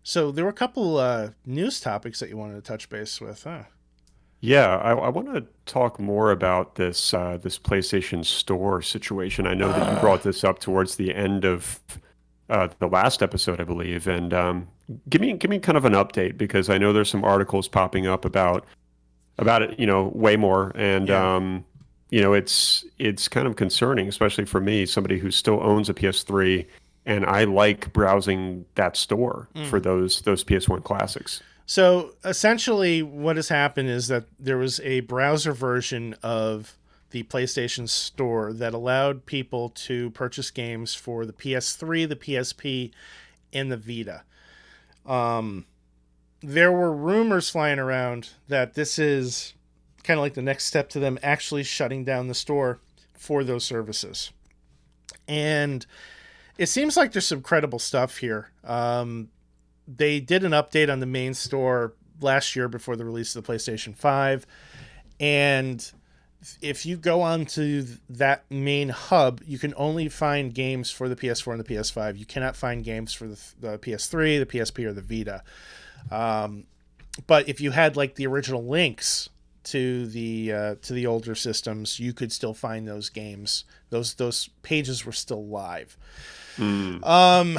So there were a couple news topics that you wanted to touch base with, huh? Yeah, I want to talk more about this PlayStation Store situation. I know that you Uh, brought this up towards the end of the last episode, I believe, and give me kind of an update because I know there's some articles popping up about it, way more, and yeah. it's kind of concerning, especially for me, somebody who still owns a PS3, and I like browsing that store Mm. for those PS1 classics. So essentially, what has happened is that there was a browser version of the PlayStation Store that allowed people to purchase games for the PS3, the PSP, and the Vita. Um, there were rumors flying around that this is kind of like the next step to them actually shutting down the store for those services. And it seems like there's some credible stuff here. They did an update on the main store last year before the release of the PlayStation 5. And if you go onto that main hub, you can only find games for the PS4 and the PS5. You cannot find games for the PS3, the PSP, or the Vita. Um, but if you had like the original links to the older systems, you could still find those games. Those pages were still live. Mm, Um,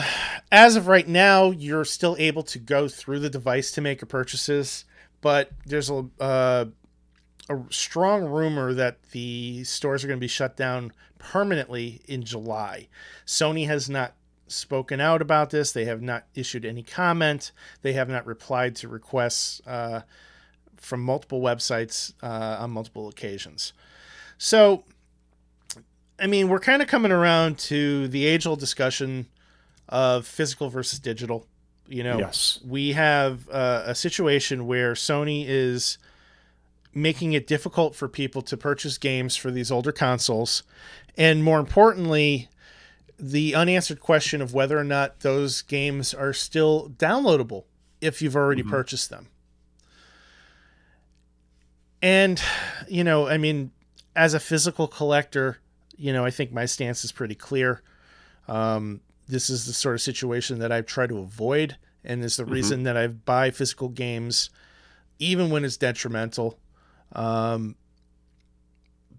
as of right now, you're still able to go through the device to make your purchases, but there's a strong rumor that the stores are going to be shut down permanently in July. Sony has not spoken out about this. They have not issued any comment. They have not replied to requests from multiple websites on multiple occasions. So, I mean, we're kind of coming around to the age old discussion of physical versus digital. You know, yes. we have a situation where Sony is making it difficult for people to purchase games for these older consoles. And more importantly, the unanswered question of whether or not those games are still downloadable if you've already Mhm. purchased them. And, I mean, as a physical collector, I think my stance is pretty clear. This is the sort of situation that I've tried to avoid, and is the Mhm. reason that I buy physical games, even when it's detrimental. Um,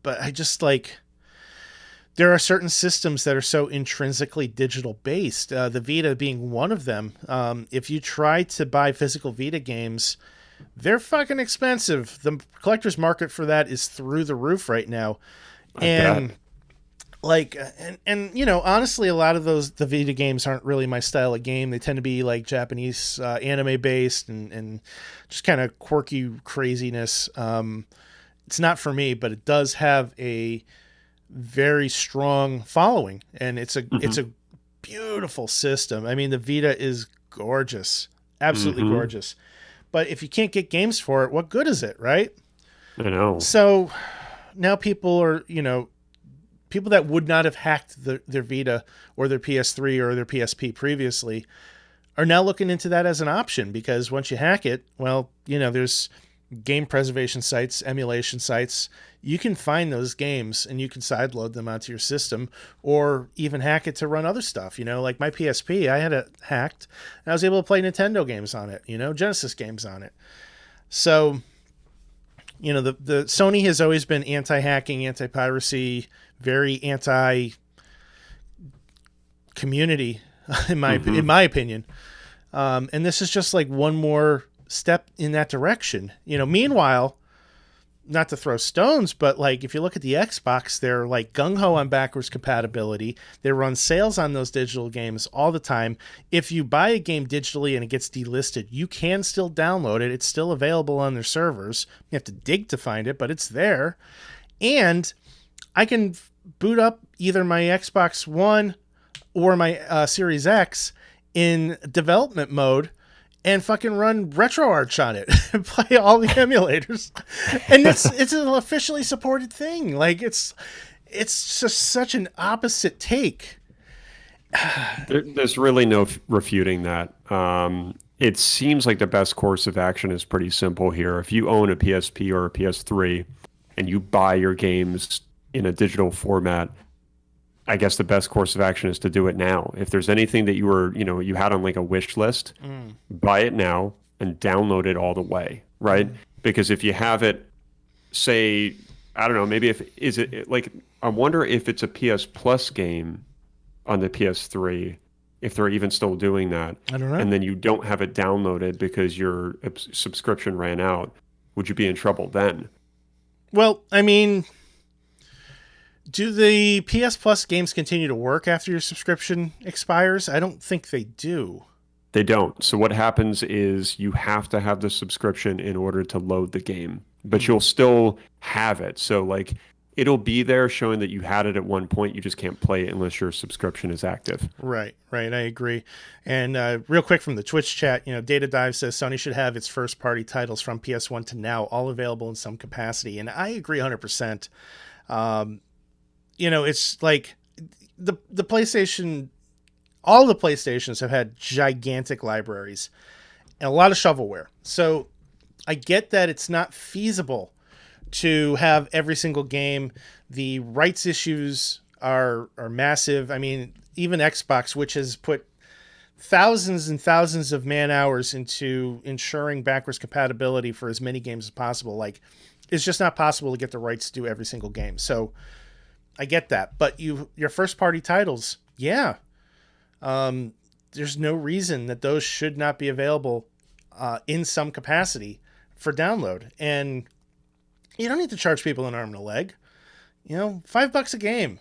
but I just like there are certain systems that are so intrinsically digital based. The Vita being one of them. If you try to buy physical Vita games, they're fucking expensive. The collector's market for that is through the roof right now, I and bet. honestly, a lot of those the Vita games aren't really my style of game. They tend to be like Japanese anime based and just kind of quirky craziness. It's not for me, but it does have a very strong following, and it's Mhm. a beautiful system. I mean, the Vita is gorgeous, absolutely Mhm. gorgeous. But if you can't get games for it, what good is it, right? I know. So now people are, people that would not have hacked their Vita or their PS3 or their PSP previously are now looking into that as an option because once you hack it, well, there's game preservation sites, emulation sites. You can find those games and you can sideload them onto your system or even hack it to run other stuff. Like my PSP, I had it hacked and I was able to play Nintendo games on it, Genesis games on it. So, the Sony has always been anti-hacking, anti-piracy, very anti-community in Mhm. my opinion. And this is just like one more step in that direction. Meanwhile, not to throw stones, but like if you look at the Xbox, they're like gung ho on backwards compatibility. They run sales on those digital games all the time. If you buy a game digitally and it gets delisted, you can still download it. It's still available on their servers. You have to dig to find it, but it's there. And I can boot up either my Xbox One or my Series X in development mode and fucking run RetroArch on it and play all the emulators. And it's an officially supported thing. Like it's just such an opposite take. There's really no refuting that. It seems like the best course of action is pretty simple here. If you own a PSP or a PS3 and you buy your games in a digital format, I guess the best course of action is to do it now. If there's anything that you had on like a wish list, buy it now and download it all the way, right? Because if you have it, say, I don't know, maybe I wonder if it's a PS Plus game on the PS3, if they're even still doing that. I don't know. And then you don't have it downloaded because your subscription ran out, would you be in trouble then? Well, I mean, do the PS Plus games continue to work after your subscription expires? I don't think they do. They don't. So what happens is you have to have the subscription in order to load the game, but you'll still have it. So like it'll be there showing that you had it at one point. You just can't play it unless your subscription is active. Right. I agree. And real quick from the Twitch chat, Data Dive says Sony should have its first party titles from PS1 to now all available in some capacity. And I agree 100%. It's like the PlayStation, all the PlayStations have had gigantic libraries and a lot of shovelware. So I get that it's not feasible to have every single game. The rights issues are massive. I mean, even Xbox, which has put thousands and thousands of man hours into ensuring backwards compatibility for as many games as possible, like it's just not possible to get the rights to do every single game. So I get that, but your first party titles, yeah. There's no reason that those should not be available in some capacity for download. And you don't need to charge people an arm and a leg. $5 a game.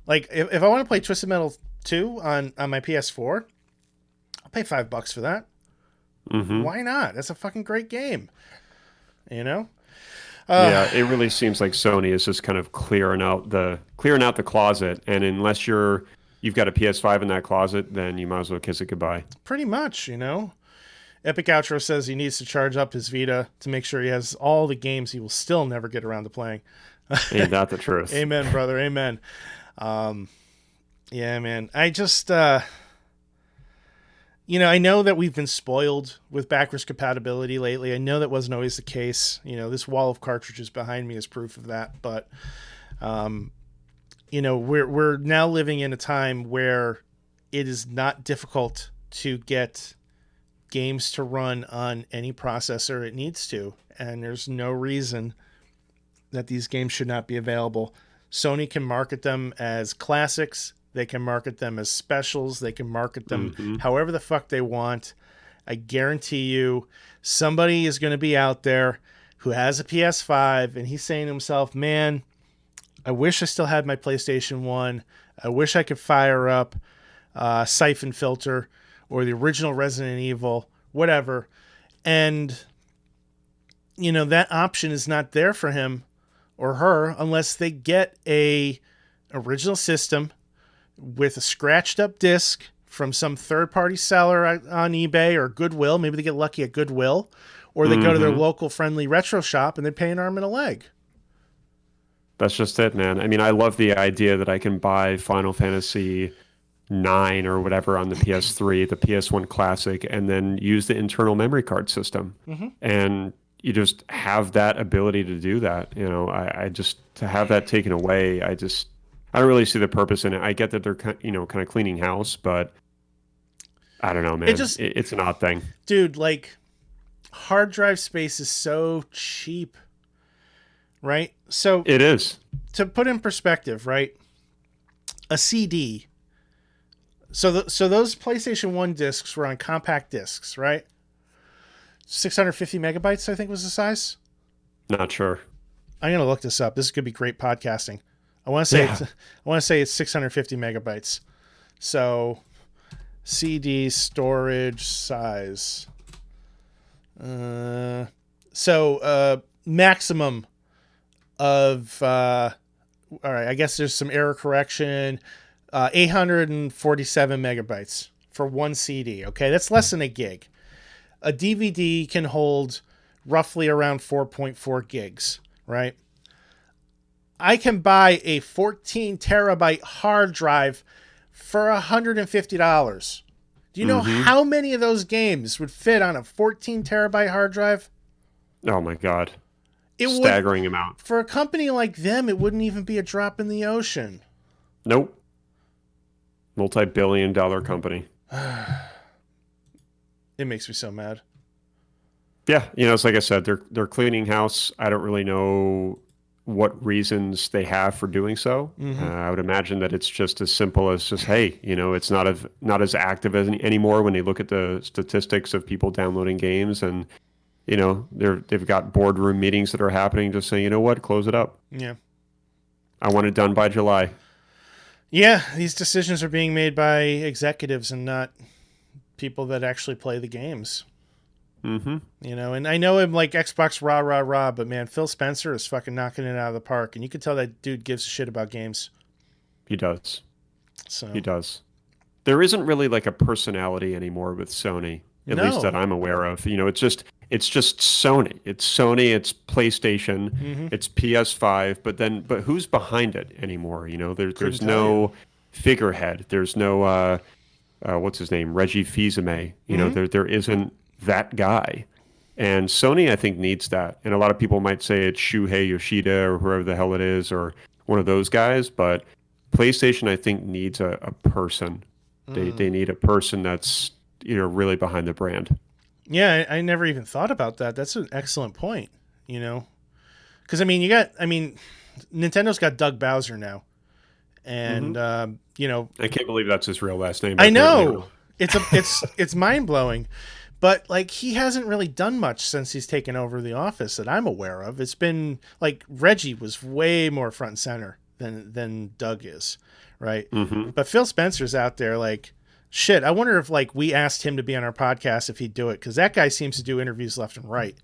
Like if I want to play Twisted Metal 2 on my PS4, I'll pay $5 for that. Mm-hmm. Why not? That's a fucking great game. Yeah, it really seems like Sony is just kind of clearing out the closet, and unless you've got a PS5 in that closet, then you might as well kiss it goodbye. Pretty much, Epic Outro says he needs to charge up his Vita to make sure he has all the games he will still never get around to playing. Ain't that the truth? Amen, brother. Amen. Yeah, man. I just, I know that we've been spoiled with backwards compatibility lately. I know that wasn't always the case. This wall of cartridges behind me is proof of that. But, we're now living in a time where it is not difficult to get games to run on any processor it needs to. And there's no reason that these games should not be available. Sony can market them as classics. They can market them as specials. They can market them however the fuck they want. I guarantee you somebody is going to be out there who has a PS5 and he's saying to himself, man, I wish I still had my PlayStation 1. I wish I could fire up Siphon Filter or the original Resident Evil, whatever. And, that option is not there for him or her unless they get a original system with a scratched up disc from some third-party seller on eBay or Goodwill. Maybe they get lucky at Goodwill, or they go to their local friendly retro shop and they pay an arm and a leg. That's just it, man. I mean, I love the idea that I can buy Final Fantasy 9 or whatever on the PS3, the PS1 Classic, and then use the internal memory card system. And you just have that ability to do that. I just, to have that taken away, I don't really see the purpose in it. I get that they're, kind of cleaning house, but I don't know, man. It's an odd thing. Dude, like, hard drive space is so cheap, right? So it is. To put in perspective, right? A CD. So those PlayStation 1 discs were on compact discs, right? 650 megabytes, I think, was the size. Not sure. I'm gonna look this up. This could be great podcasting. I want to say it's 650 megabytes. So, CD storage size. Maximum of. All right, I guess there's some error correction. 847 megabytes for one CD. Okay, that's less than a gig. A DVD can hold roughly around 4.4 gigs, right? I can buy a 14 terabyte hard drive for $150. Do you know how many of those games would fit on a 14 terabyte hard drive? Oh my God. Staggering amount. For a company like them, it wouldn't even be a drop in the ocean. Nope. Multi-billion-dollar company. It makes me so mad. Yeah, it's like I said, they're cleaning house. I don't really know what reasons they have for doing so. Mm-hmm. I would imagine that it's just as simple as just, hey, it's not as active as anymore when they look at the statistics of people downloading games, and they've got boardroom meetings that are happening, just saying, you know what, close it up. Yeah. I want it done by July. Yeah, these decisions are being made by executives and not people that actually play the games. Mm-hmm. And I know him like Xbox rah rah rah, but man, Phil Spencer is fucking knocking it out of the park, and you can tell that dude gives a shit about games. He does. So He does. There isn't really like a personality anymore with Sony, at least that no. I'm aware of. It's just Sony. It's Sony, it's PlayStation, Mm-hmm. it's PS5, but who's behind it anymore? There's Couldn't tell you. no figurehead. There's no what's his name? Reggie Fils-Aimé. Mm-hmm. There isn't that guy. And Sony, I think, needs that. And a lot of people might say it's Shuhei Yoshida or whoever the hell it is, or one of those guys, but PlayStation, I think, needs a person. They need a person that's really behind the brand. Yeah, I never even thought about that. That's an excellent point. Because Nintendo's got Doug Bowser now, and I can't believe that's his real last name. I Apparently. know it's mind blowing, but like he hasn't really done much since he's taken over the office that I'm aware of. It's been like Reggie was way more front and center than Doug is, right? Mm-hmm. But Phil Spencer's out there like. Shit, I wonder if like we asked him to be on our podcast if he'd do it, because that guy seems to do interviews left and right,